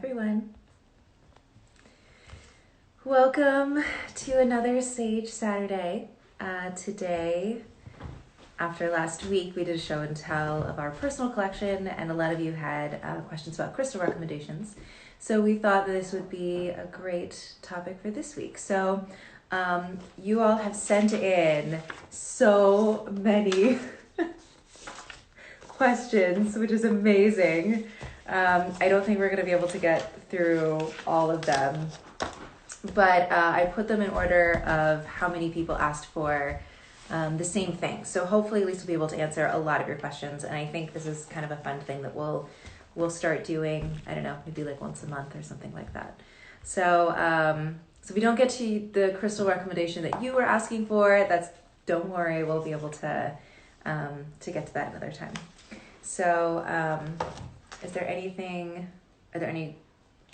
everyone. Welcome to another Sage Saturday. Today, after last week, we did a show and tell of our personal collection, and a lot of you had questions about crystal recommendations. So we thought that this would be a great topic for this week. So you all have sent in so many questions, which is amazing. I don't think we're going to be able to get through all of them, but I put them in order of how many people asked for the same thing. So hopefully Lisa will be able to answer a lot of your questions, and I think this is kind of a fun thing that we'll start doing, I don't know, maybe like once a month or something like that. So if we don't get to the crystal recommendation that you were asking for, don't worry, we'll be able to get to that another time. So are there any,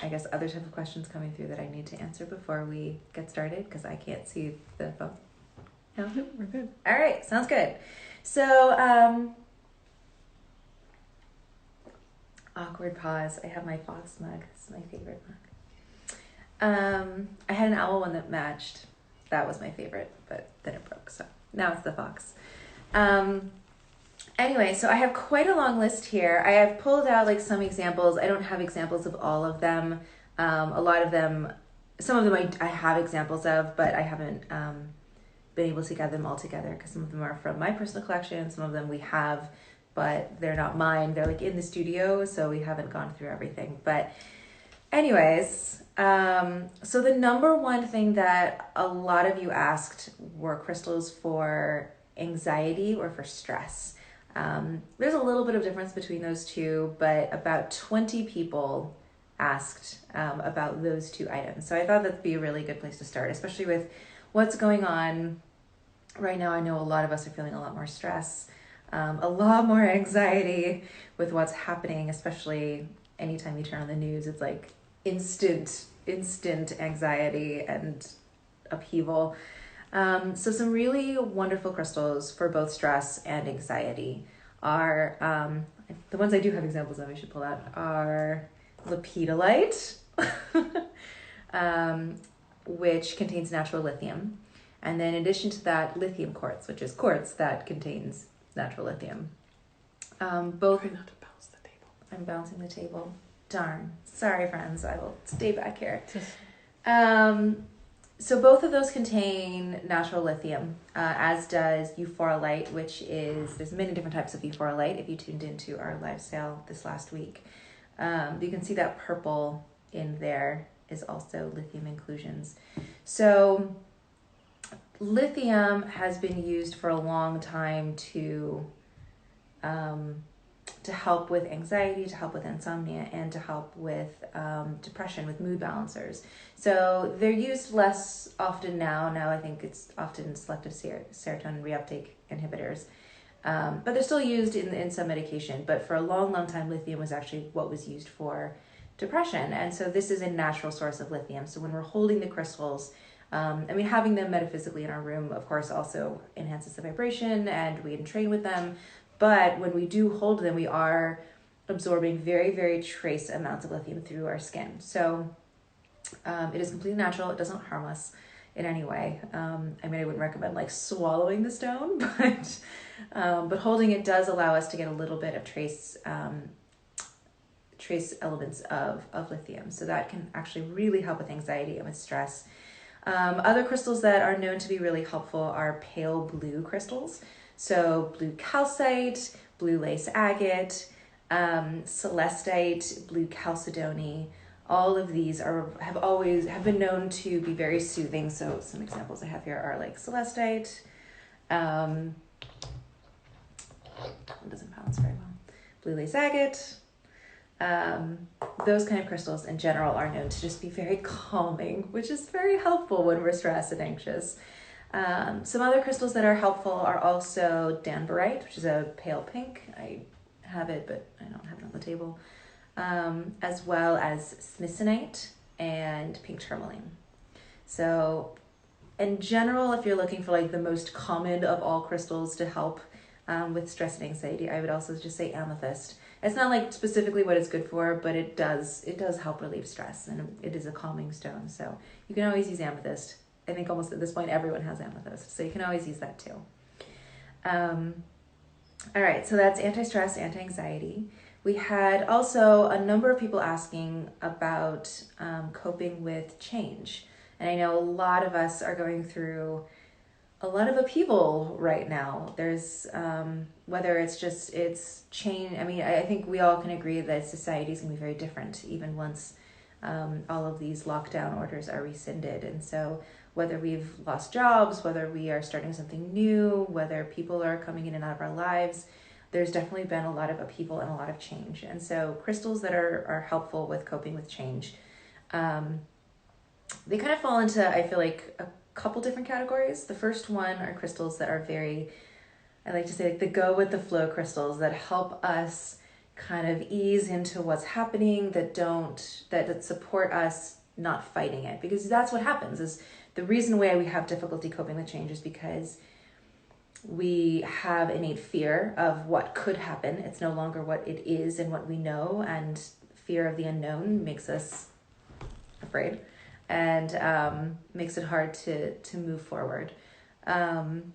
I guess, other type of questions coming through that I need to answer before we get started? Because I can't see the phone. No, we're good. All right, sounds good. So, awkward pause. I have my fox mug. This is my favorite mug. I had an owl one that matched. That was my favorite, but then it broke. So now it's the fox. Anyway, so I have quite a long list here. I have pulled out like some examples. I don't have examples of all of them. A lot of them, some of them I have examples of, but I haven't been able to get them all together because some of them are from my personal collection. Some of them we have, but they're not mine. They're like in the studio, so we haven't gone through everything. But anyways, so the number one thing that a lot of you asked were crystals for anxiety or for stress. There's a little bit of difference between those two, but about 20 people asked about those two items. So I thought that'd be a really good place to start, especially with what's going on right now. I know a lot of us are feeling a lot more stress, a lot more anxiety with what's happening, especially anytime you turn on the news. It's like instant anxiety and upheaval. So some really wonderful crystals for both stress and anxiety are, the ones I do have examples of, I should pull out, are lepidolite, which contains natural lithium. And then in addition to that, lithium quartz, which is quartz that contains natural lithium. Both. Try not to bounce the table. I'm bouncing the table. Darn. Sorry, friends. I will stay back here. So both of those contain natural lithium, as does euphorolite, which is, there's many different types of euphorolite if you tuned into our live sale this last week. You can see that purple in there is also lithium inclusions. So lithium has been used for a long time to help with anxiety, to help with insomnia, and to help with depression, with mood balancers. So they're used less often now. Now I think it's often selective serotonin reuptake inhibitors. But they're still used in some medication. But for a long, long time, lithium was actually what was used for depression. And so this is a natural source of lithium. So when we're holding the crystals, having them metaphysically in our room, of course, also enhances the vibration, and we can train with them. But when we do hold them, we are absorbing very, very trace amounts of lithium through our skin. So it is completely natural. It doesn't harm us in any way. I wouldn't recommend like swallowing the stone, but holding it does allow us to get a little bit of trace elements of lithium. So that can actually really help with anxiety and with stress. Other crystals that are known to be really helpful are pale blue crystals. So blue calcite, blue lace agate, celestite, blue chalcedony. All of these have been known to be very soothing. So some examples I have here are like celestite. It doesn't balance very well. Blue lace agate. Those kind of crystals in general are known to just be very calming, which is very helpful when we're stressed and anxious. Some other crystals that are helpful are also danburite, which is a pale pink. I have it, but I don't have it on the table. As well as smithsonite and pink tourmaline. So in general, if you're looking for like the most common of all crystals to help with stress and anxiety, I would also just say amethyst. It's not like specifically what it's good for, but it does help relieve stress, and it is a calming stone. So you can always use amethyst. I think almost at this point everyone has amethyst, so you can always use that too. All right, so that's anti-stress, anti-anxiety. We had also a number of people asking about coping with change. And I know a lot of us are going through a lot of upheaval right now. There's, whether it's change. I mean, I think we all can agree that society is going to be very different even once all of these lockdown orders are rescinded. And so whether we've lost jobs, whether we are starting something new, whether people are coming in and out of our lives, there's definitely been a lot of upheaval and a lot of change. And so crystals that are helpful with coping with change, they kind of fall into, I feel like, a couple different categories. The first one are crystals that are very, I like to say, like the go with the flow crystals that help us kind of ease into what's happening, that support us not fighting it. Because that's what happens, is the reason why we have difficulty coping with change is because we have innate fear of what could happen. It's no longer what it is and what we know, and fear of the unknown makes us afraid and makes it hard to move forward. And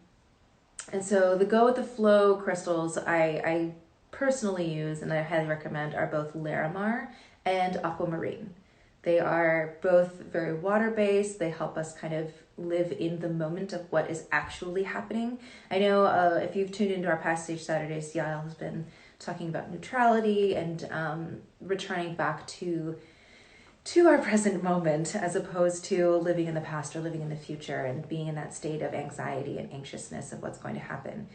so the go with the flow crystals I personally use and I highly recommend are both Larimar and Aquamarine. They are both very water-based. They help us kind of live in the moment of what is actually happening. I know if you've tuned into our Past Stage Saturdays, Yael has been talking about neutrality and returning back to our present moment, as opposed to living in the past or living in the future and being in that state of anxiety and anxiousness of what's going to happen.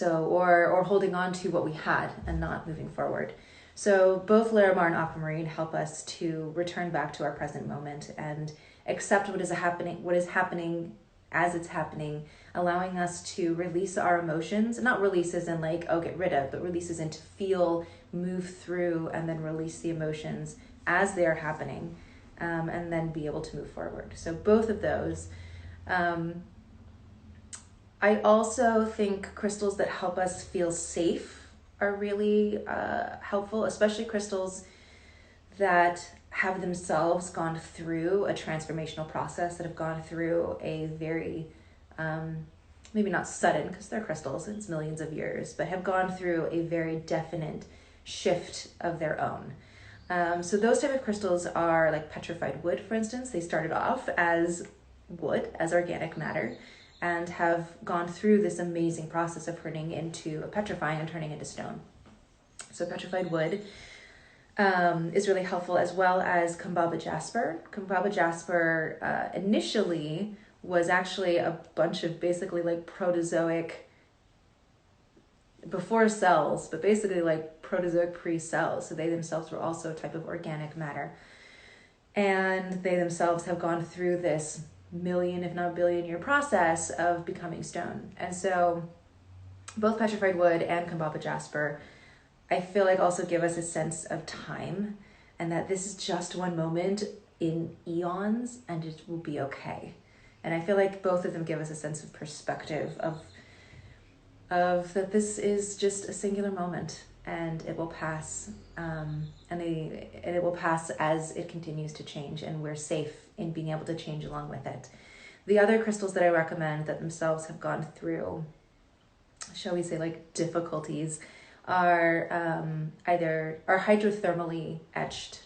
Or holding on to what we had and not moving forward. So both Larimar and Aquamarine help us to return back to our present moment and accept what is happening as it's happening, allowing us to release our emotions, not releases in like, oh, get rid of, but releases in to feel, move through, and then release the emotions as they're happening, and then be able to move forward. So both of those. I also think crystals that help us feel safe are really helpful, especially crystals that have themselves gone through a transformational process, that have gone through a very, maybe not sudden, because they're crystals, it's millions of years, but have gone through a very definite shift of their own. So those type of crystals are like petrified wood, for instance. They started off as wood, as organic matter, and have gone through this amazing process of petrifying and turning into stone. So petrified wood is really helpful, as well as Kumbaba jasper. Kumbaba jasper initially was actually a bunch of basically like protozoic, before cells, but basically like protozoic pre-cells. So they themselves were also a type of organic matter. And they themselves have gone through this million, if not billion-year process of becoming stone. And so both petrified wood and Kumbaba jasper, I feel like also give us a sense of time, and that this is just one moment in eons and it will be okay. And I feel like both of them give us a sense of perspective of that this is just a singular moment and it will pass, and it will pass as it continues to change, and we're safe in being able to change along with it. The other crystals that I recommend that themselves have gone through, shall we say, like difficulties, are either hydrothermally etched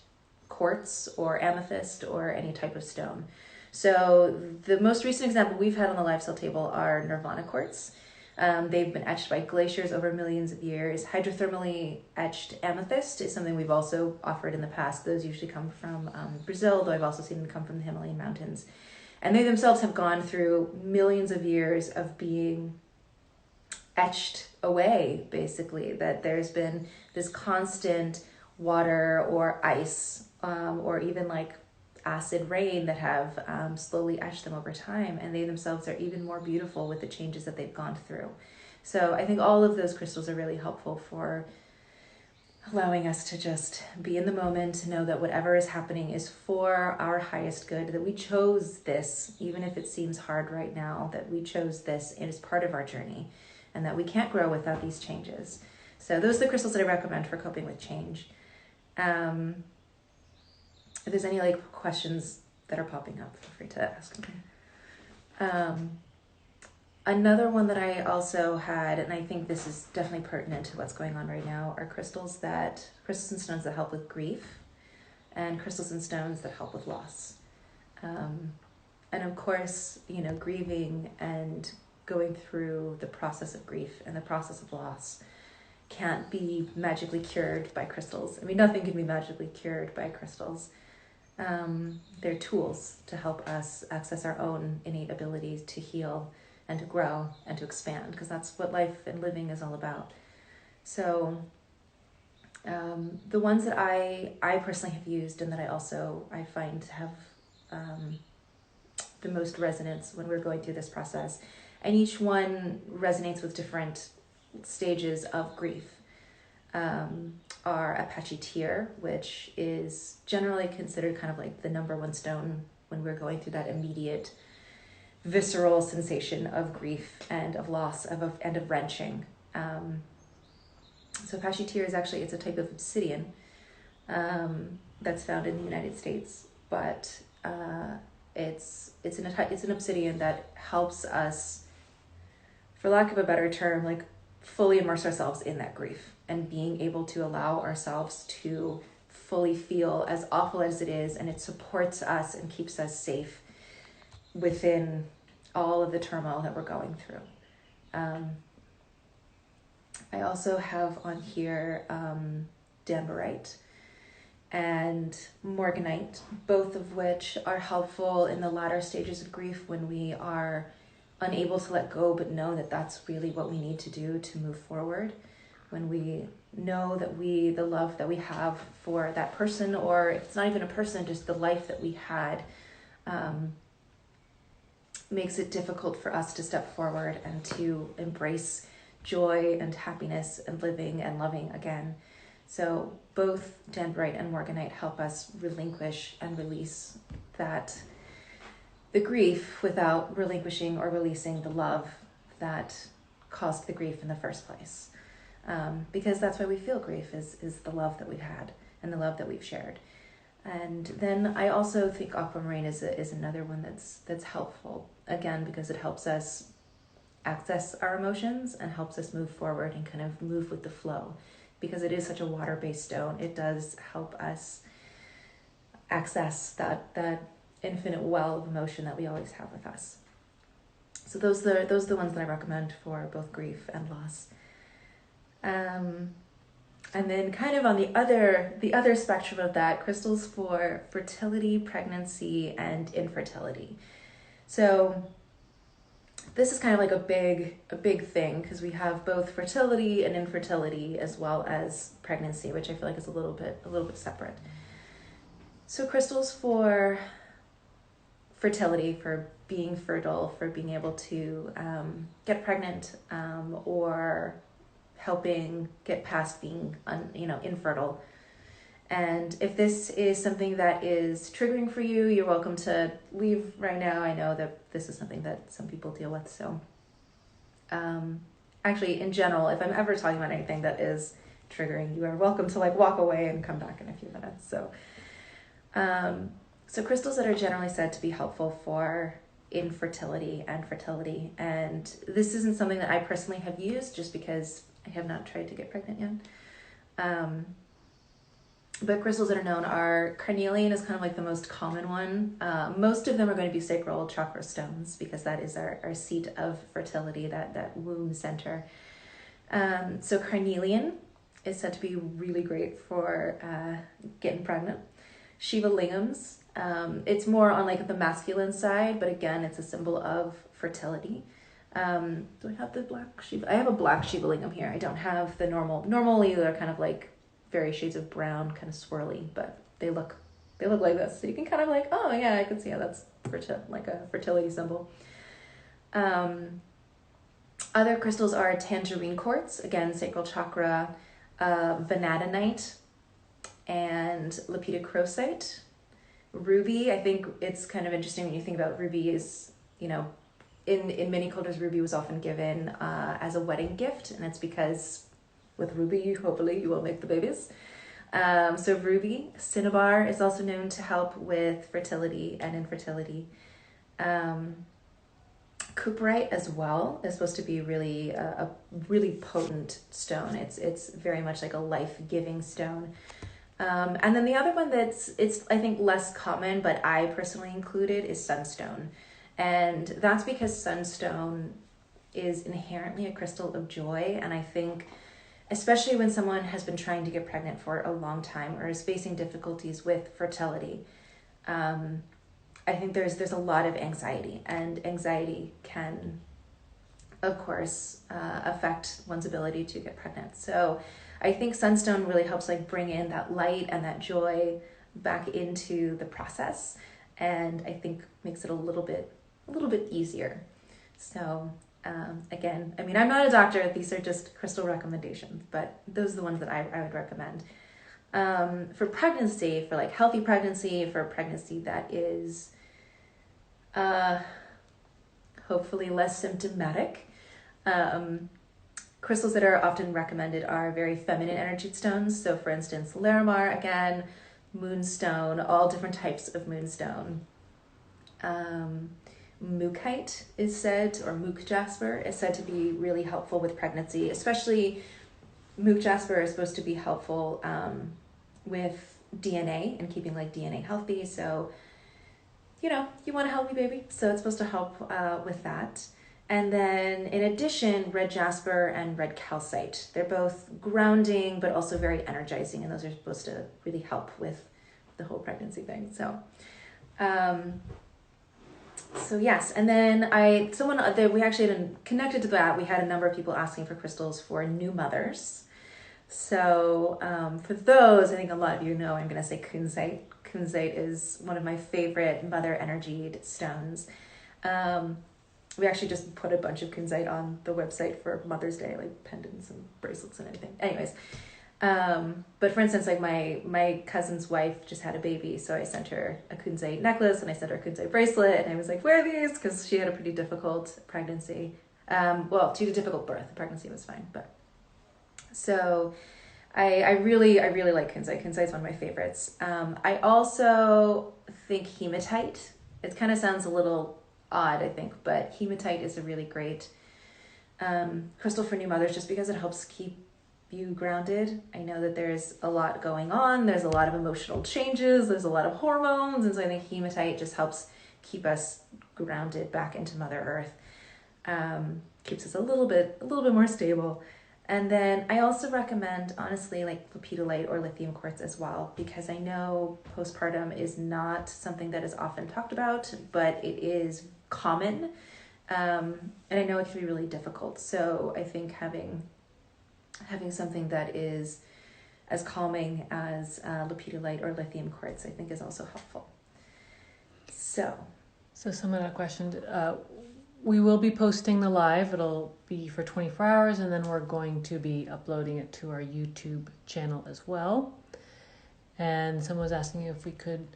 quartz or amethyst or any type of stone. So the most recent example we've had on the Lifestyle table are Nirvana quartz. They've been etched by glaciers over millions of years. Hydrothermally etched amethyst is something we've also offered in the past. Those usually come from Brazil, though I've also seen them come from the Himalayan mountains. And they themselves have gone through millions of years of being etched away, basically, that there's been this constant water or ice or even like acid rain that have slowly etched them over time, and they themselves are even more beautiful with the changes that they've gone through. So I think all of those crystals are really helpful for allowing us to just be in the moment, to know that whatever is happening is for our highest good, that we chose this, even if it seems hard right now, that we chose this, it is part of our journey, and that we can't grow without these changes. So those are the crystals that I recommend for coping with change. If there's any like questions that are popping up, feel free to ask. Another one that I also had, and I think this is definitely pertinent to what's going on right now, are crystals and stones that help with grief, and crystals and stones that help with loss. And of course, you know, grieving and going through the process of grief and the process of loss can't be magically cured by crystals. I mean, nothing can be magically cured by crystals. They're tools to help us access our own innate abilities to heal and to grow and to expand, because that's what life and living is all about. So the ones that I personally have used and that I find to have the most resonance when we're going through this process, and each one resonates with different stages of grief, are Apache tear, which is generally considered kind of like the number one stone when we're going through that immediate visceral sensation of grief and of loss and of wrenching. So Apache tear is actually, it's a type of obsidian that's found in the United States, but it's an obsidian that helps us, for lack of a better term, like fully immerse ourselves in that grief and being able to allow ourselves to fully feel, as awful as it is, and it supports us and keeps us safe within all of the turmoil that we're going through. I also have on here Danburite and Morganite, both of which are helpful in the latter stages of grief when we are unable to let go, but know that that's really what we need to do to move forward. When we know that the love that we have for that person, or if it's not even a person, just the life that we had, makes it difficult for us to step forward and to embrace joy and happiness and living and loving again. So both Danburite and Morganite help us relinquish and release the grief without relinquishing or releasing the love that caused the grief in the first place. Because that's why we feel grief, is the love that we've had and the love that we've shared. And then I also think aquamarine is another one that's helpful, again, because it helps us access our emotions and helps us move forward and kind of move with the flow. Because it is such a water-based stone, it does help us access that infinite well of emotion that we always have with us. So those are the ones that I recommend for both grief and loss. And then kind of on the other spectrum of that, crystals for fertility, pregnancy, and infertility. So this is kind of like a big thing, because we have both fertility and infertility as well as pregnancy, which I feel like is a little bit separate. So crystals for fertility, for being fertile, for being able to get pregnant, or helping get past being infertile. And if this is something that is triggering for you, you're welcome to leave right now. I know that this is something that some people deal with. So actually, in general, if I'm ever talking about anything that is triggering, you are welcome to walk away and come back in a few minutes. So so crystals that are generally said to be helpful for infertility and fertility. And this isn't something that I personally have used, just because I have not tried to get pregnant yet. But crystals that are known are carnelian is kind of like the most common one. Most of them are going to be sacral chakra stones, because that is our seat of fertility, that womb center. So carnelian is said to be really great for getting pregnant. Shiva lingams, it's more on the masculine side, but again, it's a symbol of fertility. Do I have the black Shiva? I have a black Shiva lingam here. I don't have the normal. Normally they're kind of very shades of brown, kind of swirly, but they look like this. So you can kind of oh yeah, I can see how that's a fertility symbol. Other crystals are tangerine quartz, again, sacral chakra. vanadinite, and lepidocrocite. Ruby, I think it's kind of interesting when you think about ruby is, in many cultures, ruby was often given as a wedding gift, and it's because with ruby, hopefully you will make the babies. So ruby. Cinnabar is also known to help with fertility and infertility. Cooperite as well is supposed to be really a really potent stone. It's very much like a life-giving stone. And then the other one it's I think less common, but I personally included, is sunstone. And that's because sunstone is inherently a crystal of joy. And I think, especially when someone has been trying to get pregnant for a long time or is facing difficulties with fertility, I think there's a lot of anxiety, and anxiety can, of course, affect one's ability to get pregnant. So I think sunstone really helps like bring in that light and that joy back into the process, and I think makes it a little bit easier. So again, I mean, I'm not a doctor, these are just crystal recommendations, but those are the ones that I would recommend. For pregnancy, for like healthy pregnancy, for a pregnancy that is hopefully less symptomatic, crystals that are often recommended are very feminine energy stones. So for instance, Larimar, again, moonstone, all different types of moonstone. Mookite is said, or mook jasper is said to be really helpful with pregnancy, especially mook jasper is supposed to be helpful with DNA and keeping like DNA healthy. So, you want a healthy baby, so it's supposed to help with that. And then in addition, red jasper and red calcite. They're both grounding, but also very energizing. And those are supposed to really help with the whole pregnancy thing. So yes. And then we actually had connected to that. We had a number of people asking for crystals for new mothers. So for those, I think a lot of you know, I'm going to say kunzite. Kunzite is one of my favorite mother energied stones. We actually just put a bunch of kunzite on the website for Mother's Day, like pendants and bracelets and everything. Anyways, but for instance, like my cousin's wife just had a baby, so I sent her a kunzite necklace and I sent her a kunzite bracelet, and I was like, wear these, because she had a pretty difficult pregnancy. She had a difficult birth. The pregnancy was fine, but so I really like kunzite. Kunzite is one of my favorites. I also think hematite. It kind of sounds a little odd, I think, but hematite is a really great crystal for new mothers, just because it helps keep you grounded. I know that there's a lot going on. There's a lot of emotional changes. There's a lot of hormones, and so I think hematite just helps keep us grounded back into Mother Earth. Keeps us a little bit more stable. And then I also recommend, honestly, like lepidolite or lithium quartz as well, because I know postpartum is not something that is often talked about, but it is common. And I know it can be really difficult. So I think having something that is as calming as lepidolite or lithium quartz, I think, is also helpful. So some of that question, we will be posting the live. It'll be for 24 hours, and then we're going to be uploading it to our YouTube channel as well. And someone was asking if we could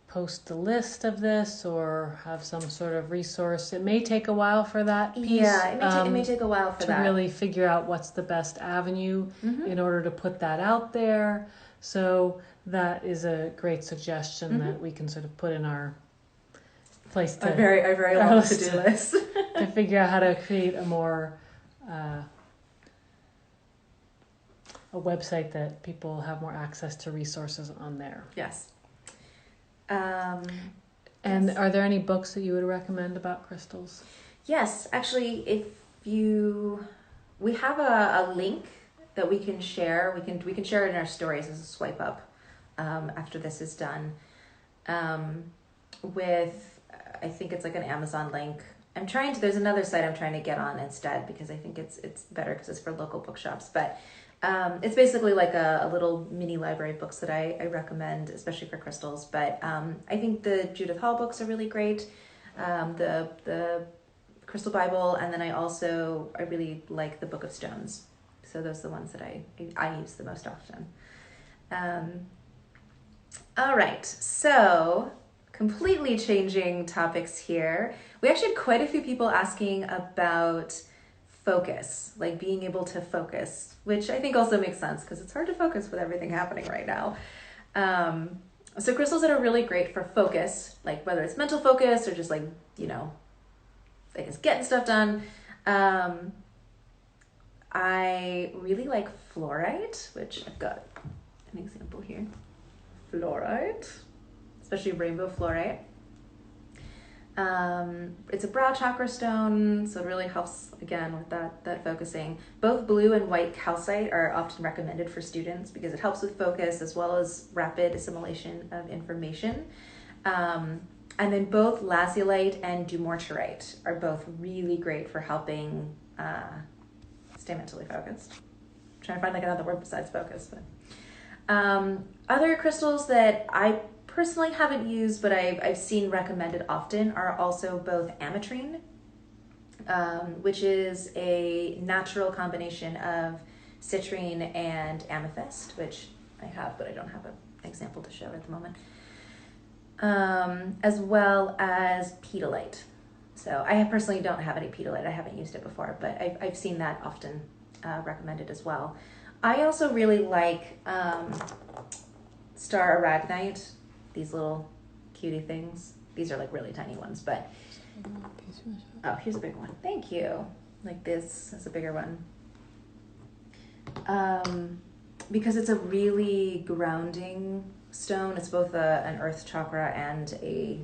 post the list of this or have some sort of resource. It may take a while for that piece. Yeah, it may take a while for to that. really figure out what's the best avenue in order to put that out there. So that is a great suggestion that we can sort of put in our place to a very long to-do list to figure out how to create a more a website that people have more access to resources on there. Yes. And are there any books that you would recommend about crystals? Yes, actually, we have a link that we can share. We can share it in our stories as a swipe up after this is done. With I think it's like an Amazon link. There's another site I'm trying to get on instead, because I think it's better because it's for local bookshops. But it's basically like a little mini library of books that I recommend, especially for crystals. But I think the Judith Hall books are really great. The Crystal Bible, and then I really like the Book of Stones. So those are the ones that I use the most often. All right, so completely changing topics here. We actually had quite a few people asking about focus, like being able to focus, which I think also makes sense because it's hard to focus with everything happening right now. So crystals that are really great for focus, like whether it's mental focus or just like, I guess getting stuff done. I really like fluorite, which I've got an example here. Fluorite, especially rainbow fluorite. It's a brow chakra stone, so it really helps again with that focusing. Both blue and white calcite are often recommended for students because it helps with focus as well as rapid assimilation of information. And then both lazulite and dumortierite are both really great for helping stay mentally focused. I'm trying to find like another word besides focus, but other crystals that I personally haven't used, but I've seen recommended often are also both ametrine, which is a natural combination of citrine and amethyst, which I have, but I don't have an example to show at the moment, as well as pedalite. So I personally don't have any pedalite. I haven't used it before, but I've seen that often recommended as well. I also really like star aragonite, these little cutie things. These are like really tiny ones, but oh, here's a big one. Thank you. Like this is a bigger one. Because it's a really grounding stone. It's both an earth chakra and a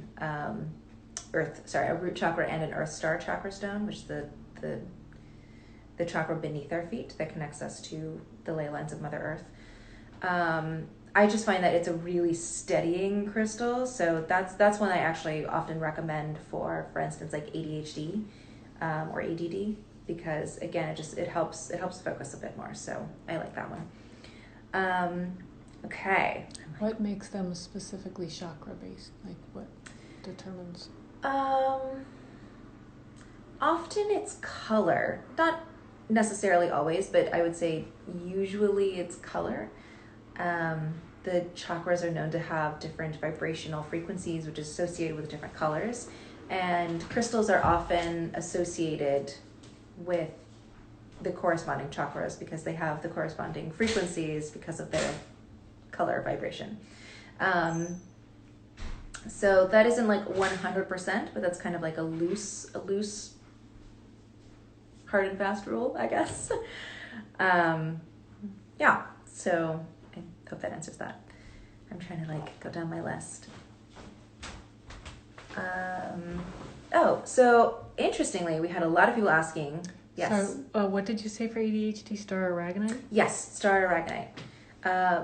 root chakra and an earth star chakra stone, which is the chakra beneath our feet that connects us to the ley lines of Mother Earth. I just find that it's a really steadying crystal, so that's one I actually often recommend for instance, like ADHD or ADD, because again, it helps focus a bit more. So I like that one. Okay. What makes them specifically chakra based? Like what determines? Often it's color, not necessarily always, but I would say usually it's color. The chakras are known to have different vibrational frequencies, which is associated with different colors, and crystals are often associated with the corresponding chakras because they have the corresponding frequencies because of their color vibration. So that isn't like 100%, but that's kind of like a loose hard and fast rule, I guess. Yeah, so I hope that answers that. I'm trying to like go down my list. So interestingly, we had a lot of people asking. Yes. So, what did you say for ADHD? Star aragonite? Yes, star aragonite.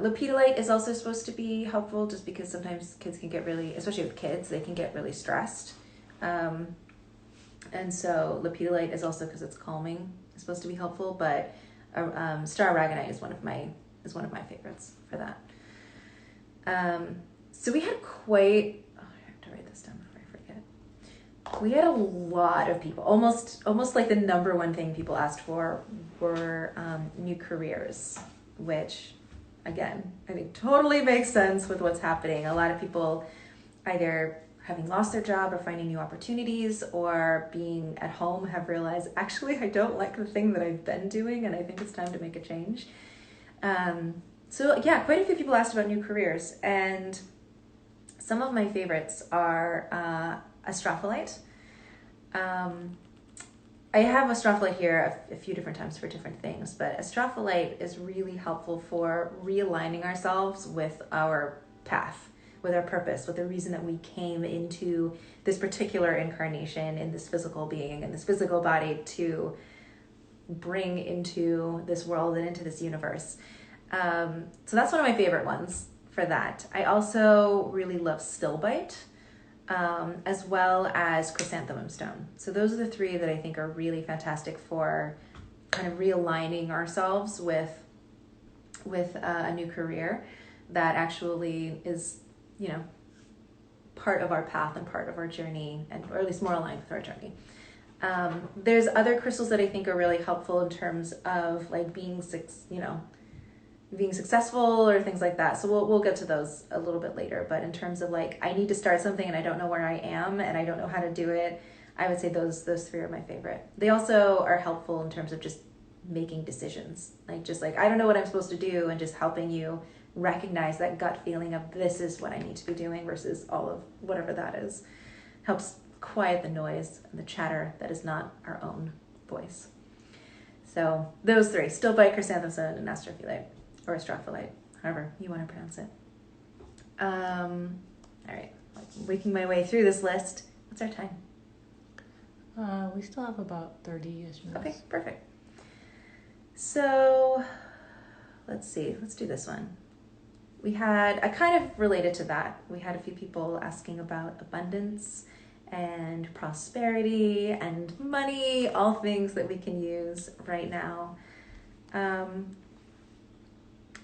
Lepidolite is also supposed to be helpful just because sometimes kids can get really, especially with kids, they can get really stressed. And so lepidolite is also, because it's calming, is supposed to be helpful, but star aragonite is one of my favorites for that. So we had I have to write this down before I forget. We had a lot of people, almost like the number one thing people asked for were new careers, which again, I think totally makes sense with what's happening. A lot of people either having lost their job or finding new opportunities, or being at home have realized, actually, I don't like the thing that I've been doing and I think it's time to make a change. So yeah, quite a few people asked about new careers, and some of my favorites are astrophyllite. I have astrophyllite here a few different times for different things, but astrophyllite is really helpful for realigning ourselves with our path, with our purpose, with the reason that we came into this particular incarnation in this physical being, in this physical body, to bring into this world and into this universe. So that's one of my favorite ones for that. I also really love stillbite, as well as chrysanthemum stone. So those are the three that I think are really fantastic for kind of realigning ourselves with a new career that actually is, part of our path and part of our journey, or at least more aligned with our journey. There's other crystals that I think are really helpful in terms of like being successful or things like that. So we'll get to those a little bit later. But in terms of like, I need to start something and I don't know where I am and I don't know how to do it, I would say those three are my favorite. They also are helpful in terms of just making decisions. Like just like, I don't know what I'm supposed to do, and just helping you recognize that gut feeling of this is what I need to be doing versus all of whatever that is. Helps quiet the noise and the chatter that is not our own voice. So those three, stilbite, chrysanthemum, and astrophyllite. Or astrophyllite, however you want to pronounce it. All right, working my way through this list. What's our time? We still have about 30-ish minutes. Okay, perfect. So let's see. Let's do this one. I kind of related to that. We had a few people asking about abundance and prosperity and money, all things that we can use right now.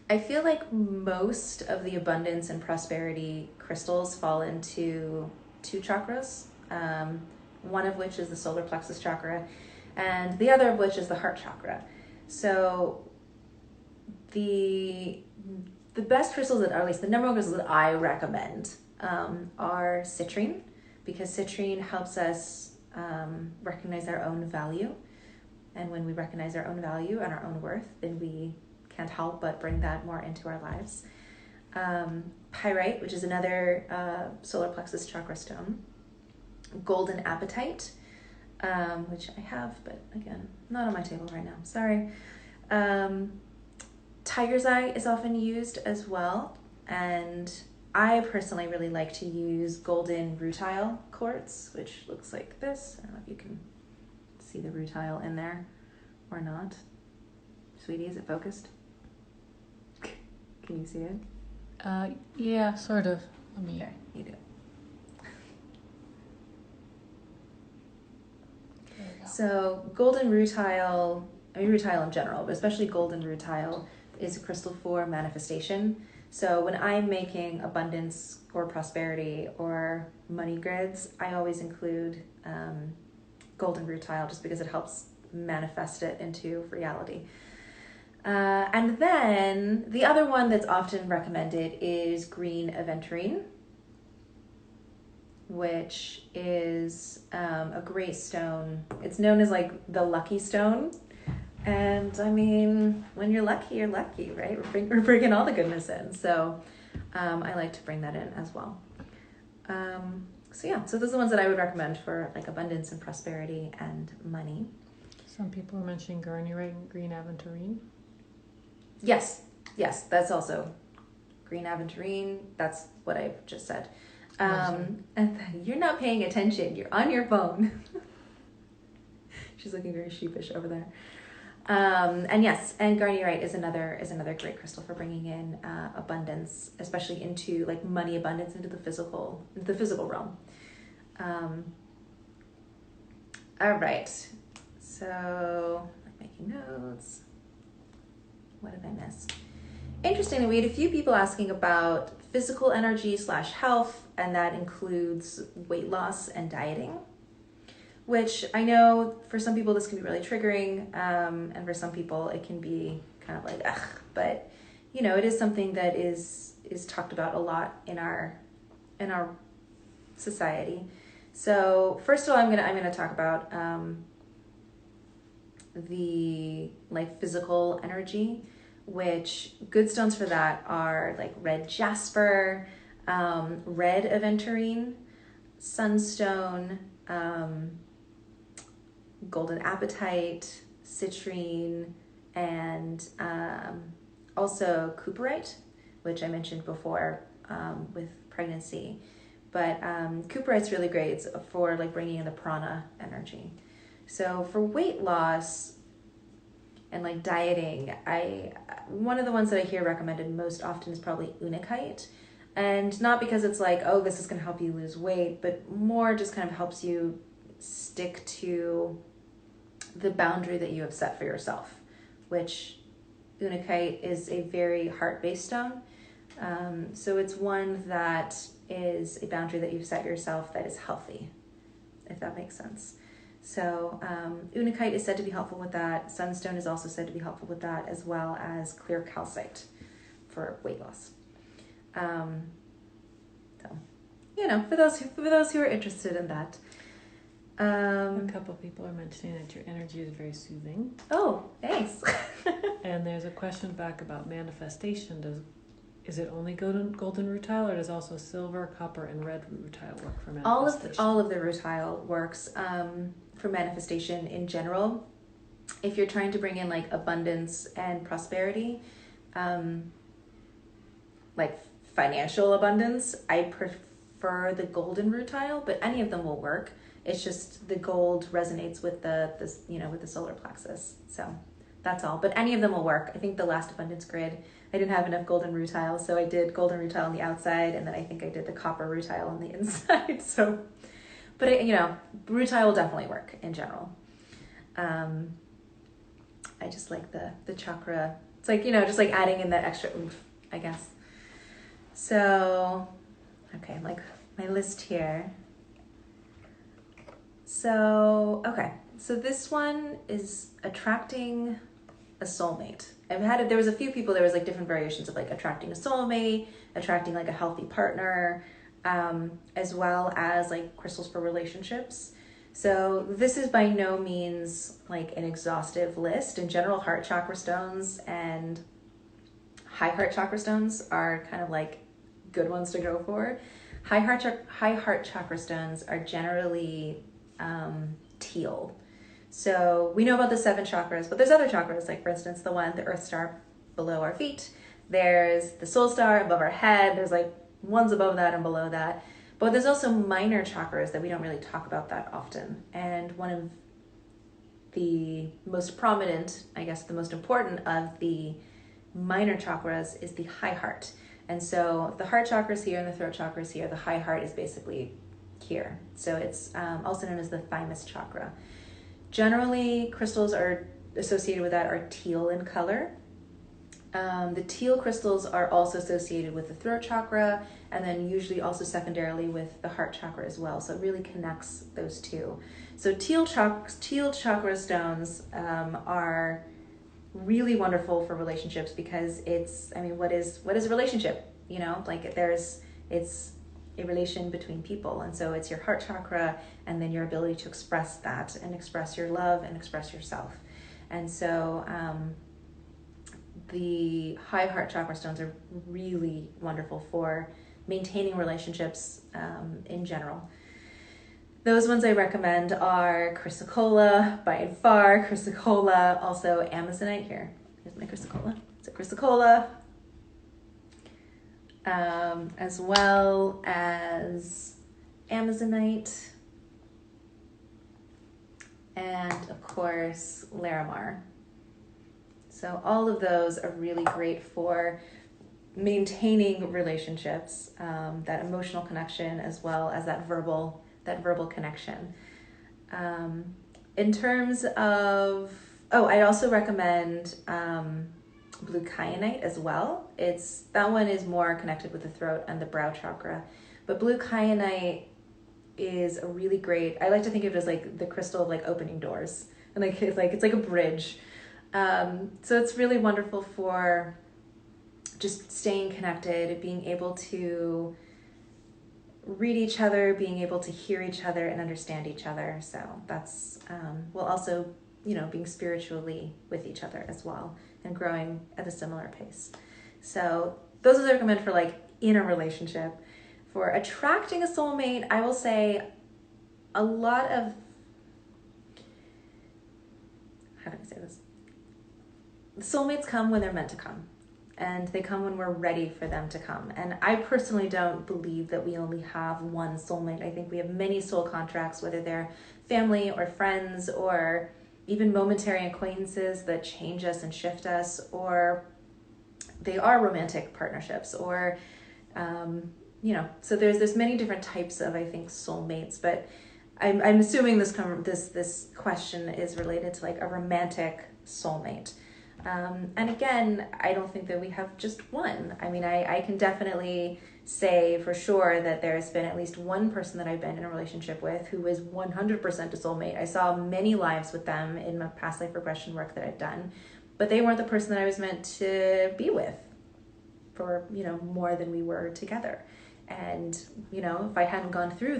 I feel like most of the abundance and prosperity crystals fall into two chakras, one of which is the solar plexus chakra, and the other of which is the heart chakra. So the best crystals, that, or at least the number one crystals that I recommend, are citrine, because citrine helps us recognize our own value. And when we recognize our own value and our own worth, then we can't help but bring that more into our lives. Pyrite, which is another solar plexus chakra stone. Golden apatite, which I have, but again, not on my table right now. Sorry. Tiger's eye is often used as well. And I personally really like to use golden rutile quartz, which looks like this. I don't know if you can see the rutile in there or not. Sweetie, is it focused? Can you see it? Yeah, sort of. Okay, you do. So golden rutile, rutile in general, but especially golden rutile, is a crystal for manifestation. So when I'm making abundance or prosperity or money grids, I always include golden rutile just because it helps manifest it into reality. And then the other one that's often recommended is green aventurine, which is a great stone. It's known as like the lucky stone. And I mean, when you're lucky, right? We're bringing all the goodness in. So I like to bring that in as well. So those are the ones that I would recommend for like abundance and prosperity and money. Some people are mentioning garnierite and green aventurine. Yes, that's also green aventurine. That's what I just said. And you're not paying attention. You're on your phone. She's looking very sheepish over there. And yes, and garnierite is another great crystal for bringing in abundance, especially into like money abundance into the physical realm. All right. So I'm making notes. What did I miss? Interestingly, we had a few people asking about physical energy / health, and that includes weight loss and dieting, which I know for some people this can be really triggering, and for some people it can be kind of like, ugh, but you know, it is something that is talked about a lot in our society. So first of all, I'm gonna talk about the like physical energy, which good stones for that are like red jasper, red aventurine, sunstone, golden apatite, citrine, and also cooperite, which I mentioned before with pregnancy. But cooperite's really great. It's for like bringing in the prana energy. So for weight loss and like dieting, one of the ones that I hear recommended most often is probably unakite. And not because it's like, oh, this is going to help you lose weight, but more just kind of helps you stick to the boundary that you have set for yourself, which unakite is a very heart-based stone. So it's one that is a boundary that you've set yourself that is healthy, if that makes sense. So unakite is said to be helpful with that. Sunstone is also said to be helpful with that, as well as clear calcite for weight loss. So, for those who are interested in that. A couple of people are mentioning that your energy is very soothing. Oh, thanks. And there's a question back about manifestation. Is it only golden rutile, or does also silver, copper, and red rutile work for manifestation? All of the rutile works for manifestation in general. If you're trying to bring in like abundance and prosperity, like financial abundance, I prefer the golden rutile, but any of them will work. It's just the gold resonates with with the solar plexus. So that's all. But any of them will work. I think the last abundance grid, I didn't have enough golden rutile, so I did golden rutile on the outside, and then I think I did the copper rutile on the inside. So, but rutile will definitely work in general. I just like the chakra. It's like, just like adding in that extra oomph, I guess. So, okay, like my list here. So, okay. So this one is attracting a soulmate. There was a few people, there was like different variations of like attracting a soulmate, attracting like a healthy partner, as well as like crystals for relationships. So this is by no means like an exhaustive list. In general, heart chakra stones and high heart chakra stones are kind of like good ones to go for. High heart chakra stones are generally teal. So we know about the 7 chakras, but there's other chakras, like for instance, the earth star below our feet. There's the soul star above our head. There's like ones above that and below that. But there's also minor chakras that we don't really talk about that often. And one of the most prominent, I guess the most important of the minor chakras is the high heart. And so the heart chakra is here and the throat chakra is here. The high heart is basically here. So it's also known as the thymus chakra. Generally, crystals are associated with that are teal in color. The teal crystals are also associated with the throat chakra, and then usually also secondarily with the heart chakra as well. So it really connects those two. So teal chakra stones are really wonderful for relationships because what is a relationship? It's a relation between people, and so it's your heart chakra and then your ability to express that and express your love and express yourself. And so the high heart chakra stones are really wonderful for maintaining relationships in general. Those ones I recommend are chrysocolla, by and far, chrysocolla, also amazonite. Here's my chrysocolla. It's a chrysocolla. As well as amazonite, and of course Larimar. So all of those are really great for maintaining relationships, that emotional connection as well as that verbal connection. In terms of, I also recommend blue kyanite as well. That one is more connected with the throat and the brow chakra, but blue kyanite is a really great, I like to think of it as like the crystal of like opening doors, and it's like a bridge. So it's really wonderful for just staying connected, being able to read each other, being able to hear each other and understand each other. So that's well, also being spiritually with each other as well and growing at a similar pace. So those I recommend for like in a relationship. For attracting a soulmate, I will say a lot of, how do I say this? Soulmates come when they're meant to come, and they come when we're ready for them to come. And I personally don't believe that we only have one soulmate. I think we have many soul contracts, whether they're family or friends or even momentary acquaintances that change us and shift us, or they are romantic partnerships, or so there's many different types of, I think, soulmates. But I'm assuming this question is related to like a romantic soulmate. And again, I don't think that we have just one. I mean, I can definitely say for sure that there's been at least one person that I've been in a relationship with who is 100% a soulmate. I saw many lives with them in my past life regression work that I've done, but they weren't the person that I was meant to be with for, more than we were together. And, if I hadn't gone through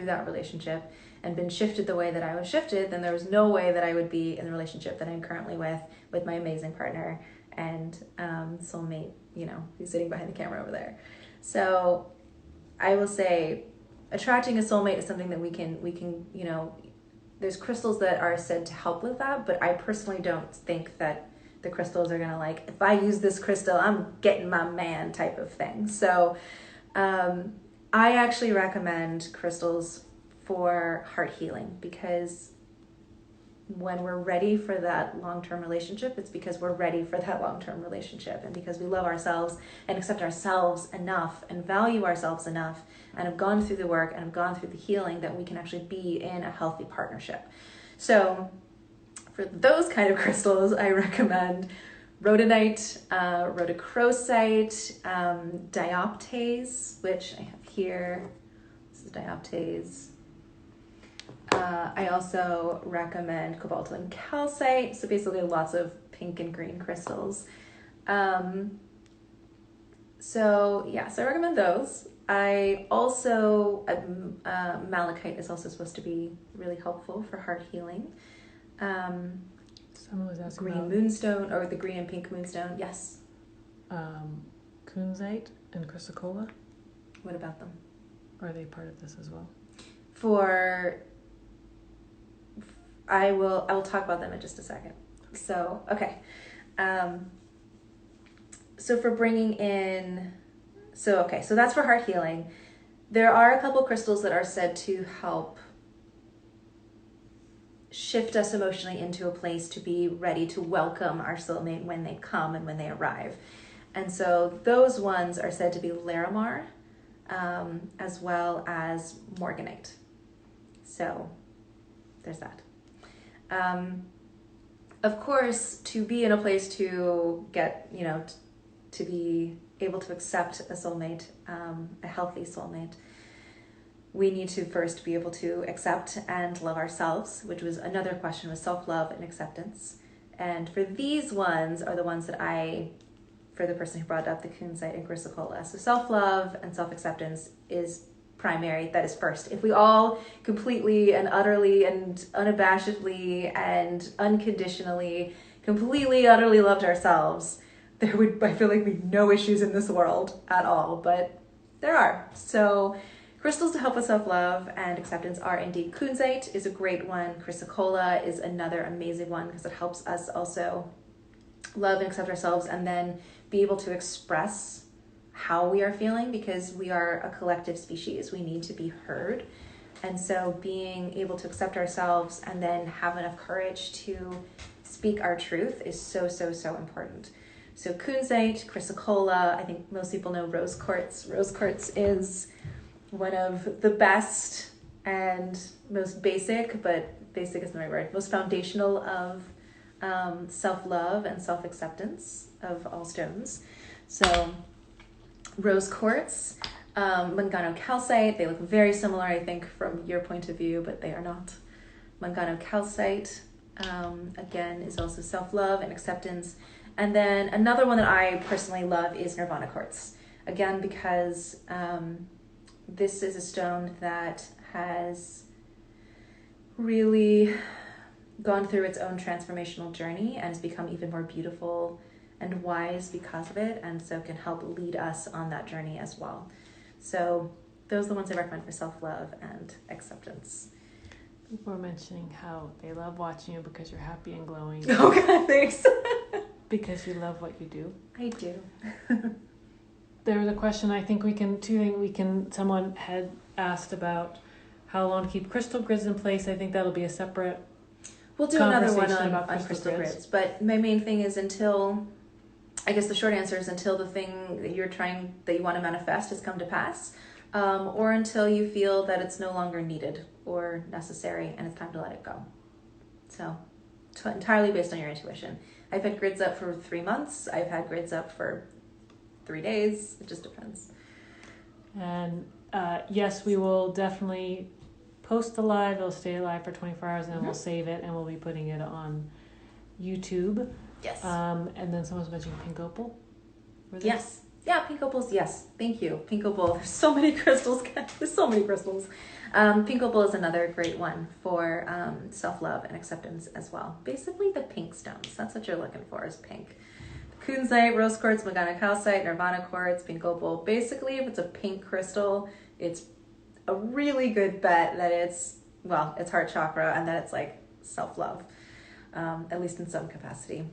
that relationship and been shifted the way that I was shifted, then there was no way that I would be in the relationship that I'm currently with my amazing partner and soulmate, who's sitting behind the camera over there. So I will say attracting a soulmate is something that we can, there's crystals that are said to help with that, but I personally don't think that the crystals are going to if I use this crystal, I'm getting my man type of thing. So I actually recommend crystals for heart healing, because when we're ready for that long-term relationship, it's because we're ready for that long-term relationship, and because we love ourselves and accept ourselves enough and value ourselves enough and have gone through the work and have gone through the healing that we can actually be in a healthy partnership. So for those kind of crystals, I recommend rhodonite, rhodochrosite, dioptase, which I have here. This is dioptase. I also recommend cobaltoline calcite. So basically lots of pink and green crystals. So I recommend those. I also, malachite is also supposed to be really helpful for heart healing. Someone was asking green about moonstone, or the green and pink moonstone. Yes. kunzite and chrysocolla. What about them? Are they part of this as well? I will talk about them in just a second. So, okay. So for bringing in, so that's for heart healing. There are a couple crystals that are said to help shift us emotionally into a place to be ready to welcome our soulmate when they come and when they arrive. And so those ones are said to be Larimar, as well as Morganite. So there's that. Of course, to be in a place to get, to be able to accept a soulmate, a healthy soulmate, we need to first be able to accept and love ourselves, which was another question, was self-love and acceptance. And for these ones are the ones that for the person who brought up the kunzite and chrysocolla. So self-love and self-acceptance is primary, that is first. If we all completely and utterly and unabashedly and unconditionally, completely, utterly loved ourselves, there would, I feel like, be no issues in this world at all, but there are. So crystals to help with self-love and acceptance are indeed kunzite is a great one. Chrysocolla is another amazing one because it helps us also love and accept ourselves and then be able to express how we are feeling, because we are a collective species. We need to be heard. And so being able to accept ourselves and then have enough courage to speak our truth is so, so, so important. So kunzite, chrysocolla, I think most people know rose quartz. Rose quartz is one of the best and most basic, but basic isn't the right word, most foundational of self-love and self-acceptance of all stones. So rose quartz, mangano calcite, they look very similar, I think, from your point of view, but they are not. Mangano calcite, again, is also self-love and acceptance. And then another one that I personally love is nirvana quartz. Again, because this is a stone that has really gone through its own transformational journey and has become even more beautiful and wise because of it, and so can help lead us on that journey as well. So those are the ones I recommend for self-love and acceptance. People are mentioning how they love watching you because you're happy and glowing. Oh God, thanks. Because you love what you do. I do. There was a question I think someone had asked about how long to keep crystal grids in place. I think that'll be a separate We'll do another one about on crystal grids. But my main thing is the short answer is until the thing that you want to manifest has come to pass, or until you feel that it's no longer needed or necessary and it's time to let it go. So entirely based on your intuition. I've had grids up for 3 months. I've had grids up for 3 days. It just depends. And yes, we will definitely post the live. It'll stay live for 24 hours, and then we'll save it, and we'll be putting it on YouTube. Yes. And then someone's mentioning pink opal. Yes. Yeah, pink opals, yes. Thank you. Pink opal. There's so many crystals. There's so many crystals. Pink opal is another great one for self-love and acceptance as well. Basically the pink stones. That's what you're looking for, is pink. Kunzite, rose quartz, Magana calcite, nirvana quartz, pink opal. Basically, if it's a pink crystal, it's a really good bet that it's heart chakra and that it's like self-love, at least in some capacity.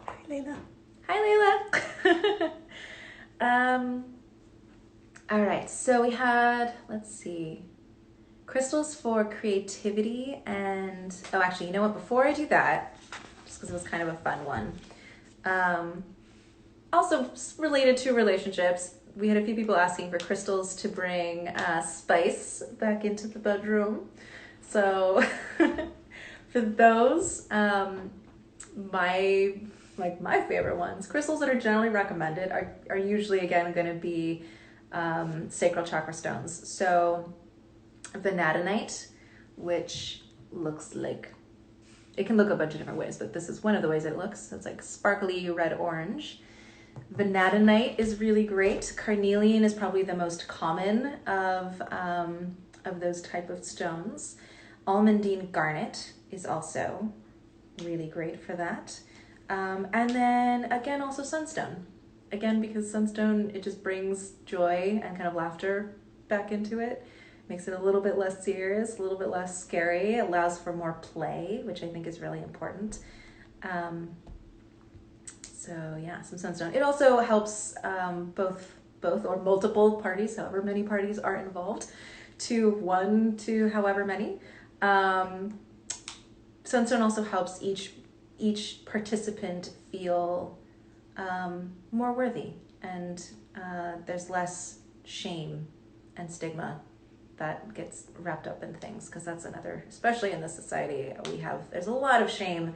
Hi, Layla. Hi, Layla. All right, so we had, let's see, crystals for creativity and, oh, actually, you know what? Before I do that, just because it was kind of a fun one, also related to relationships, we had a few people asking for crystals to bring spice back into the bedroom. So for those, my favorite ones, crystals that are generally recommended are usually, again, going to be sacral chakra stones. So vanadinite, which looks like, it can look a bunch of different ways, but this is one of the ways it looks. So it's like sparkly red-orange. Vanadinite is really great. Carnelian is probably the most common of those type of stones. Almandine garnet is also really great for that. And then again, also sunstone. Again, because sunstone, it just brings joy and kind of laughter back into it. Makes it a little bit less serious, a little bit less scary. It allows for more play, which I think is really important. So yeah, some sunstone. It also helps both or multiple parties, however many parties are involved, to one to however many. Sunstone also helps each participant feel more worthy, and there's less shame and stigma that gets wrapped up in things, because that's another, especially in this society, there's a lot of shame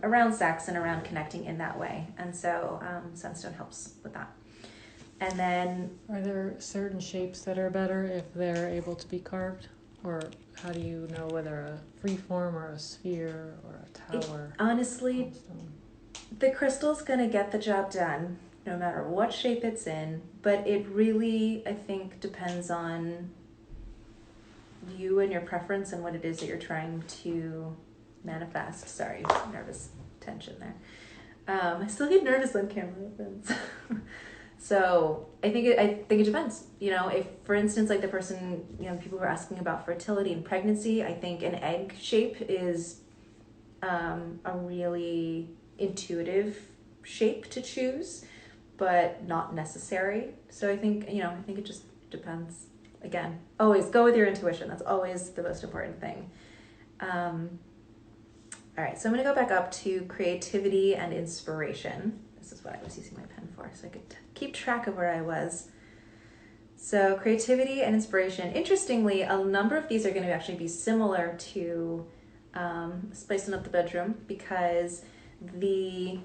around sex and around connecting in that way, and so sunstone helps with that. And then, are there certain shapes that are better if they're able to be carved, or how do you know whether a free form or a sphere or a tower? Honestly, the crystal's gonna get the job done no matter what shape it's in, but it really, I think, depends on you and your preference and what it is that you're trying to manifest. Sorry, nervous tension there. I still get nervous on camera. So I think it depends. You know, if, for instance, like the person, people were asking about fertility and pregnancy, I think an egg shape is a really intuitive shape to choose, but not necessary. So I think it just depends. Again, always go with your intuition. That's always the most important thing. All right, so I'm going to go back up to creativity and inspiration. This is what I was using my pen for, so I could keep track of where I was. So creativity and inspiration. Interestingly, a number of these are going to actually be similar to spicing up the bedroom, because the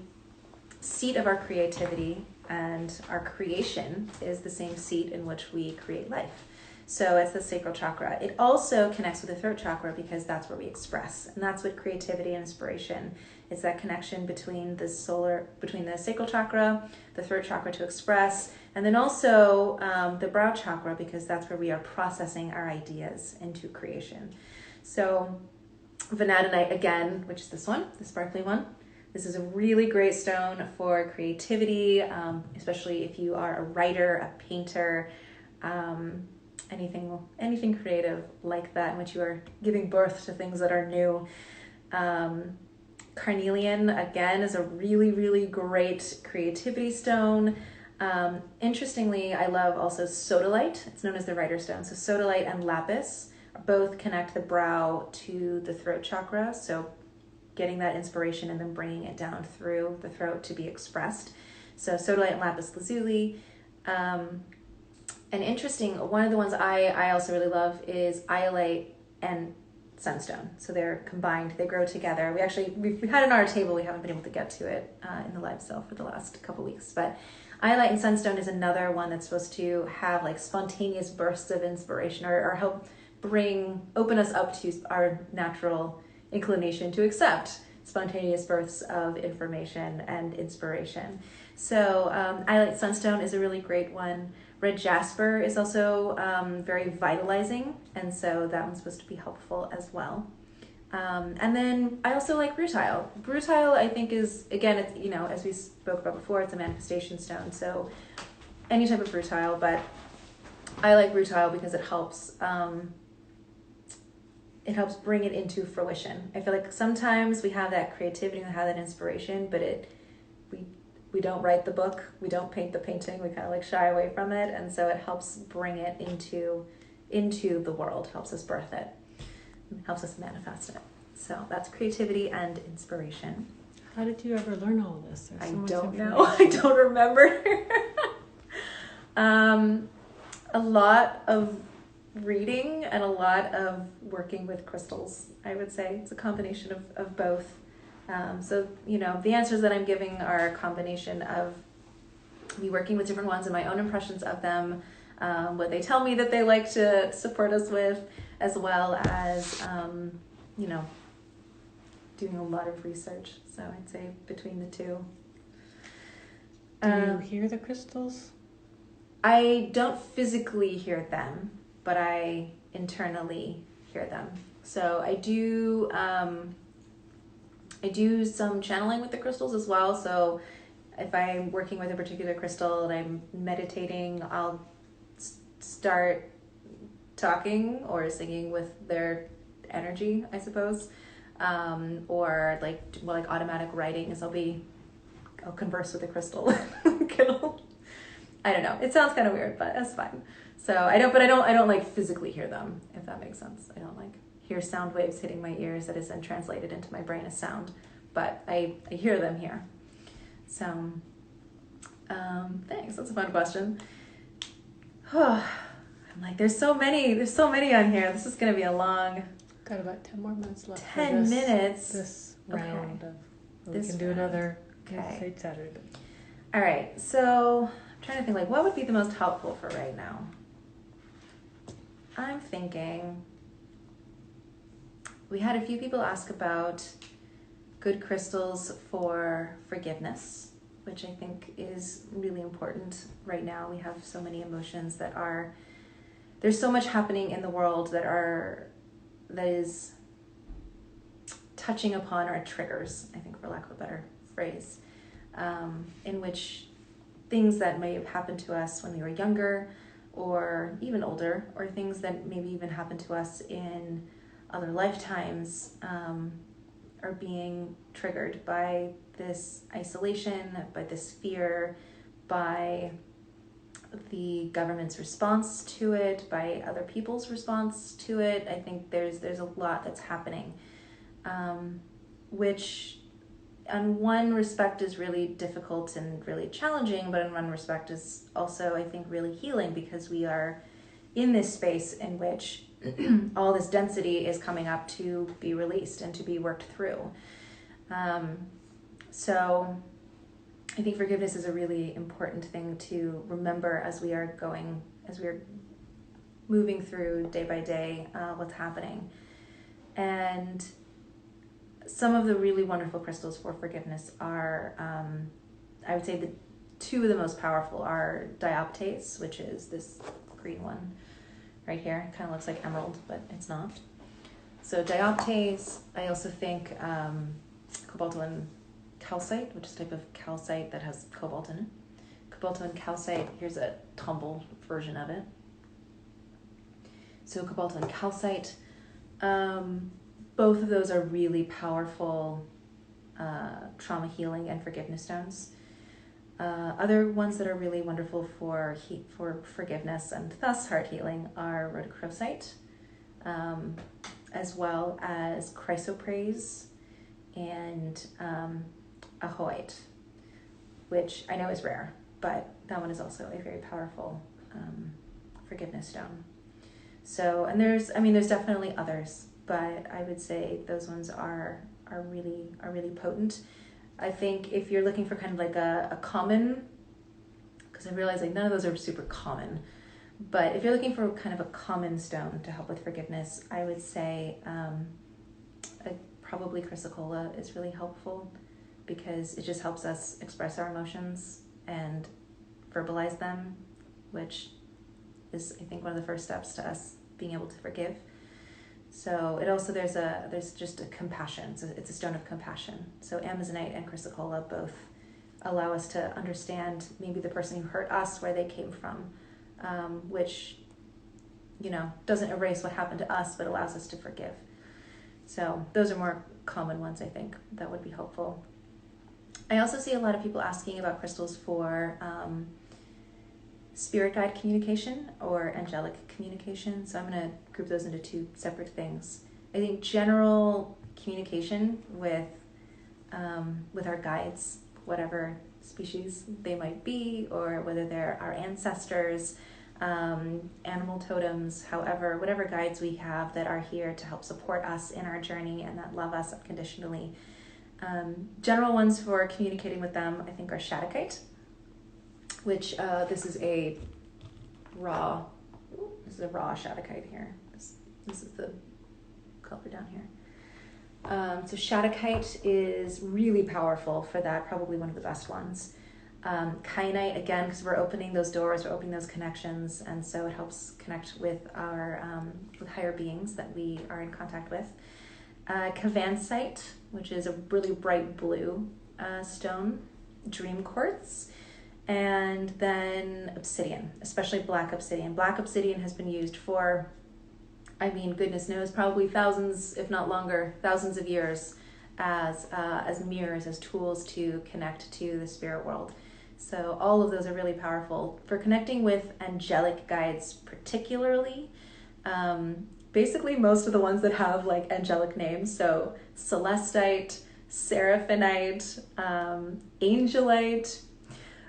seat of our creativity and our creation is the same seat in which we create life. So it's the sacral chakra. It also connects with the throat chakra, because that's where we express. And that's what creativity and inspiration is, that connection between the sacral chakra, the throat chakra to express, and then also the brow chakra, because that's where we are processing our ideas into creation. So vanadinite, again, which is this one, the sparkly one. This is a really great stone for creativity, especially if you are a writer, a painter, anything creative like that, in which you are giving birth to things that are new. Carnelian, again, is a really, really great creativity stone. Interestingly, I love also sodalite. It's known as the writer's stone. So sodalite and lapis both connect the brow to the throat chakra. So getting that inspiration and then bringing it down through the throat to be expressed. So sodalite and lapis lazuli. And interesting, one of the ones I also really love is iolite and sunstone. So they're combined, they grow together. We had it on our table, we haven't been able to get to it in the live cell for the last couple weeks. But Iolite and Sunstone is another one that's supposed to have like spontaneous bursts of inspiration, or help open us up to our natural inclination to accept spontaneous bursts of information and inspiration. So Iolite Sunstone is a really great one. Red Jasper is also very vitalizing, and so that one's supposed to be helpful as well. And then I also like Rutile. Rutile, I think, is, again, it's, you know, as we spoke about before, it's a manifestation stone. So any type of Rutile, but I like Rutile because it helps bring it into fruition. I feel like sometimes we have that creativity, we have that inspiration, but we don't write the book, we don't paint the painting, we kind of like shy away from it, and so it helps bring it into the world, helps us birth it, helps us manifest it. So that's creativity and inspiration. How did you ever learn all this? I don't know. I don't remember. A lot of reading and a lot of working with crystals, I would say. It's a combination of both. So, you know, the answers that I'm giving are a combination of me working with different ones and my own impressions of them, what they tell me that they like to support us with, as well as, you know, doing a lot of research. So I'd say between the two. Do you hear the crystals? I don't physically hear them, but I internally hear them. So I do some channeling with the crystals as well. So if I'm working with a particular crystal and I'm meditating, I'll start talking or singing with their energy, I suppose. Or like automatic writing is I'll converse with the crystal. I don't know. It sounds kind of weird, but that's fine. So I don't like physically hear them, if that makes sense. I don't like hear sound waves hitting my ears that is then translated into my brain as sound, but I hear them here. So, thanks. That's a fun question. I'm like, there's so many on here. This is going to be a long. Got about 10 more minutes left. 10 minutes. This round of. We This can do round. Another. Okay. Say Saturday. All right. So I'm trying to think like what would be the most helpful for right now. I'm thinking. We had a few people ask about good crystals for forgiveness, which I think is really important right now. We have so many emotions there's so much happening in the world that is touching upon our triggers, I think, for lack of a better phrase, in which things that may have happened to us when we were younger or even older, or things that maybe even happened to us in other lifetimes, are being triggered by this isolation, by this fear, by the government's response to it, by other people's response to it. I think there's a lot that's happening, which in one respect is really difficult and really challenging, but in one respect is also, I think, really healing, because we are in this space in which all this density is coming up to be released and to be worked through. So I think forgiveness is a really important thing to remember as we are moving through day by day what's happening. And some of the really wonderful crystals for forgiveness are, I would say the two of the most powerful are dioptase, which is this green one right here. It kind of looks like emerald, but it's not. So dioptase, I also think cobaltoin calcite, which is a type of calcite that has cobalt in it. Cobaltoin calcite, here's a tumbled version of it. So cobaltoin calcite, both of those are really powerful trauma healing and forgiveness stones. Other ones that are really wonderful for forgiveness and thus heart healing are rhodochrosite, as well as chrysoprase and ahoite, which I know is rare, but that one is also a very powerful forgiveness stone. So, and there's definitely others, but I would say those ones are really potent. I think if you're looking for kind of like a common because I realize like none of those are super common. But if you're looking for kind of a common stone to help with forgiveness, I would say probably chrysocolla is really helpful, because it just helps us express our emotions and verbalize them, which is, I think, one of the first steps to us being able to forgive. So it also, there's just a compassion. So it's a stone of compassion. So amazonite and chrysocolla both allow us to understand maybe the person who hurt us, where they came from, which, doesn't erase what happened to us, but allows us to forgive. So those are more common ones, I think, that would be helpful. I also see a lot of people asking about crystals for spirit guide communication or angelic communication. So I'm going to group those into two separate things. I think general communication with our guides, whatever species they might be, or whether they're our ancestors, animal totems, whatever guides we have that are here to help support us in our journey and that love us unconditionally. General ones for communicating with them, I think, are shadokite, which this is a raw shadokite here. This is the color down here. So shadokite is really powerful for that, probably one of the best ones. Kyanite, again, because we're opening those doors, we're opening those connections, and so it helps connect with our with higher beings that we are in contact with. Kavansite, which is a really bright blue stone, dream quartz, and then obsidian, especially black obsidian. Black obsidian has been used for, goodness knows, probably thousands, if not longer, thousands of years as mirrors, as tools to connect to the spirit world. So all of those are really powerful for connecting with angelic guides, particularly. Basically, most of the ones that have like angelic names, so celestite, seraphinite, angelite,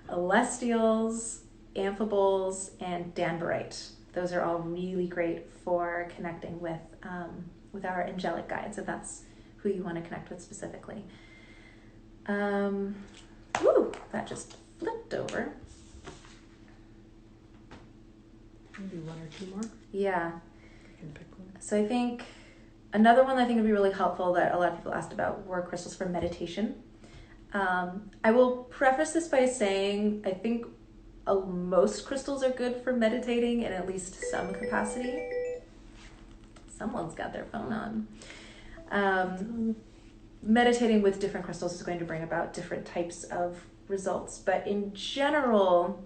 celestials, amphiboles, and danbarite. Those are all really great for connecting with our angelic guides, if that's who you want to connect with specifically. That just flipped over. Maybe one or two more. Yeah. You can pick one. So I think another one I think would be really helpful that a lot of people asked about were crystals for meditation. I will preface this by saying I think most crystals are good for meditating in at least some capacity. Someone's got their phone on. Meditating with different crystals is going to bring about different types of results, but in general,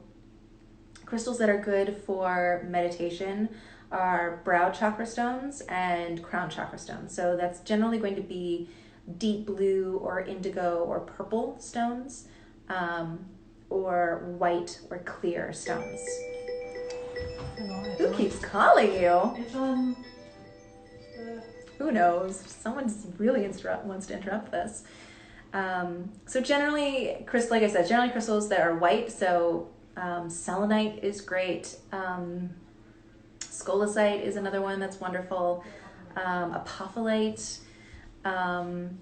crystals that are good for meditation are brow chakra stones and crown chakra stones. So that's generally going to be deep blue or indigo or purple stones, or white or clear stones. Who keeps calling you? It's Who knows? Someone's really wants to interrupt this. So generally, like I said, generally crystals that are white. So selenite is great. Scolasite is another one that's wonderful. Apophyllite. And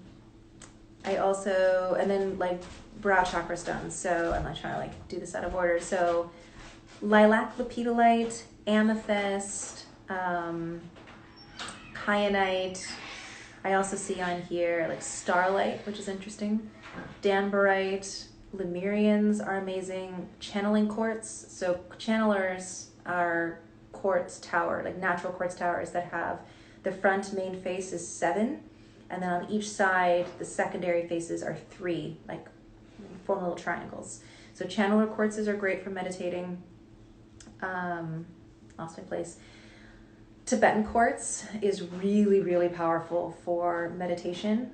then like brow chakra stones. So I'm not trying to like do this out of order. So lilac lepidolite, amethyst, kyanite. I also see on here like starlight, which is interesting. Danbarite, Lemurians are amazing. Channeling quartz. So channelers are quartz tower, like natural quartz towers that have the front main face is 7, and then on each side the secondary faces are 3, like form little triangles. So channeler quartzes are great for meditating. Lost my place. Tibetan quartz is really, really powerful for meditation,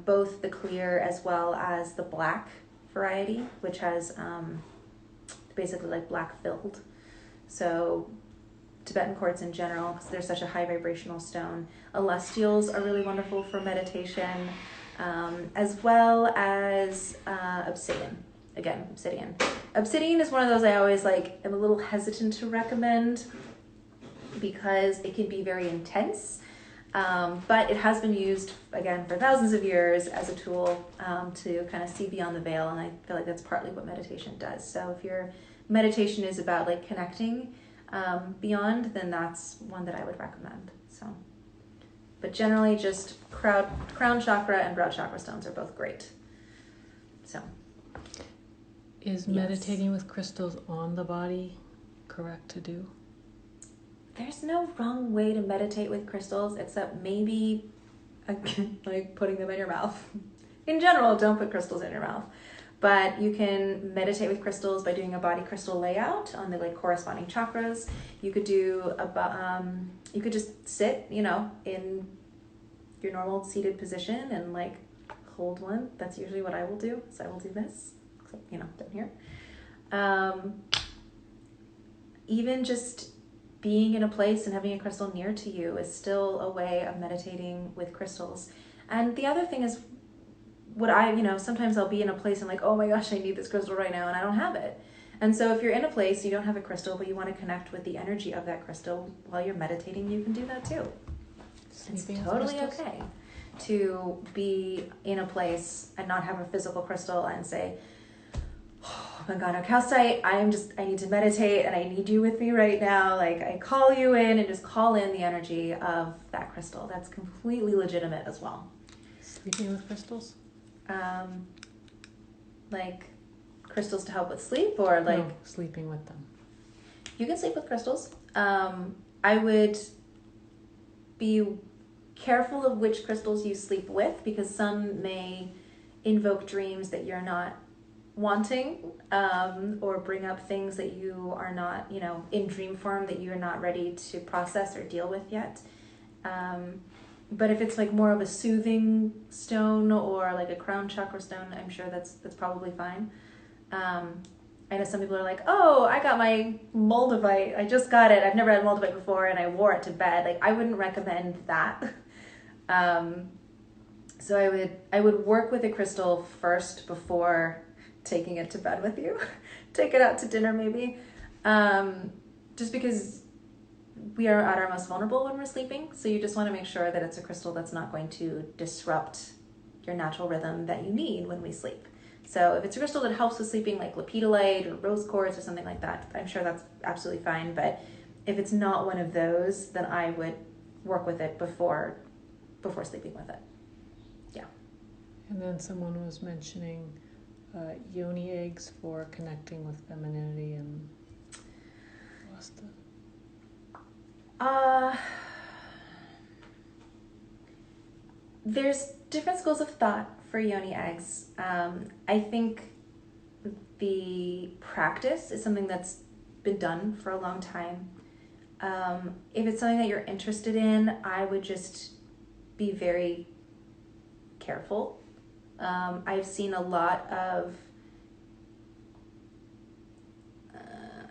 both the clear as well as the black variety, which has basically like black filled. So Tibetan quartz in general, because they're such a high vibrational stone. Celestials are really wonderful for meditation, as well as obsidian. Again, obsidian. Obsidian is one of those I always am a little hesitant to recommend because it can be very intense, but it has been used, again, for thousands of years as a tool to kind of see beyond the veil, and I feel like that's partly what meditation does. So if you're meditation is about like connecting beyond, then that's one that I would recommend. So, but generally just crown chakra and brow chakra stones are both great. So, is meditating with crystals on the body correct to do? There's no wrong way to meditate with crystals, except maybe like putting them in your mouth. In general, don't put crystals in your mouth. But you can meditate with crystals by doing a body crystal layout on the like corresponding chakras. You could do you could just sit, in your normal seated position and like hold one. That's usually what I will do. So I will do this, except, down here. Even just being in a place and having a crystal near to you is still a way of meditating with crystals. And the other thing is, sometimes I'll be in a place and like, oh my gosh, I need this crystal right now, and I don't have it. And so if you're in a place, you don't have a crystal, but you want to connect with the energy of that crystal while you're meditating, you can do that too. It's totally okay to be in a place and not have a physical crystal and say, oh my God, calcite, I need to meditate and I need you with me right now. Like I call you in and just call in the energy of that crystal. That's completely legitimate as well. Sleeping with crystals? Like crystals to help with sleep, or like no, sleeping with them. You can sleep with crystals. I would be careful of which crystals you sleep with, because some may invoke dreams that you're not wanting, or bring up things that you are not, in dream form that you're not ready to process or deal with yet. But if it's like more of a soothing stone or like a crown chakra stone, I'm sure that's probably fine. I know some people are like, oh, I got my moldavite. I just got it. I've never had moldavite before and I wore it to bed. Like I wouldn't recommend that. So I would work with a crystal first before taking it to bed with you. Take it out to dinner maybe. Just because we are at our most vulnerable when we're sleeping. So you just want to make sure that it's a crystal that's not going to disrupt your natural rhythm that you need when we sleep. So if it's a crystal that helps with sleeping, like lepidolite or rose quartz or something like that, I'm sure that's absolutely fine. But if it's not one of those, then I would work with it before sleeping with it. Yeah. And then someone was mentioning yoni eggs for connecting with femininity and lost the... There's different schools of thought for yoni eggs. I think the practice is something that's been done for a long time. If it's something that you're interested in, I would just be very careful. I've seen a lot of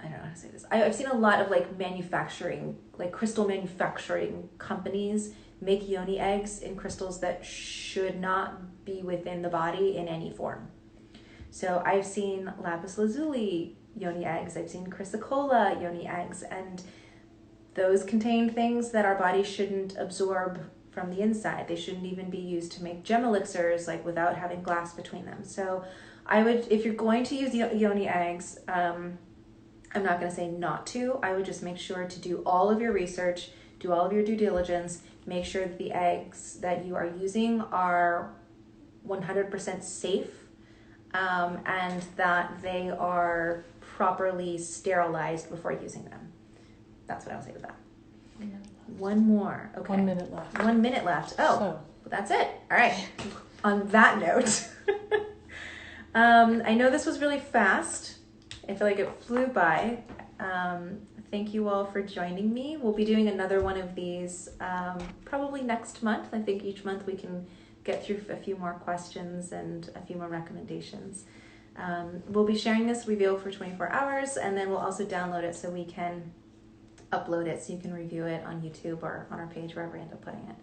I don't know how to say this. I've seen a lot of like manufacturing, like crystal manufacturing companies make yoni eggs in crystals that should not be within the body in any form. So I've seen lapis lazuli yoni eggs. I've seen chrysocolla yoni eggs, and those contain things that our body shouldn't absorb from the inside. They shouldn't even be used to make gem elixirs, like without having glass between them. So I would, if you're going to use yoni eggs, I'm not going to say not to. I would just make sure to do all of your research, do all of your due diligence, make sure that the eggs that you are using are 100% safe, and that they are properly sterilized before using them. That's what I'll say to that. One more. Okay. 1 minute left. 1 minute left. Oh, So. that's it. All right. On that note, I know this was really fast. I feel like it flew by. Thank you all for joining me. We'll be doing another one of these probably next month. I think each month we can get through a few more questions and a few more recommendations. We'll be sharing this review for 24 hours, and then we'll also download it so we can upload it so you can review it on YouTube or on our page, wherever we end up putting it.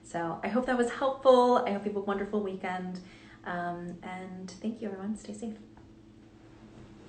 So I hope that was helpful. I hope you have a wonderful weekend. And thank you, everyone. Stay safe.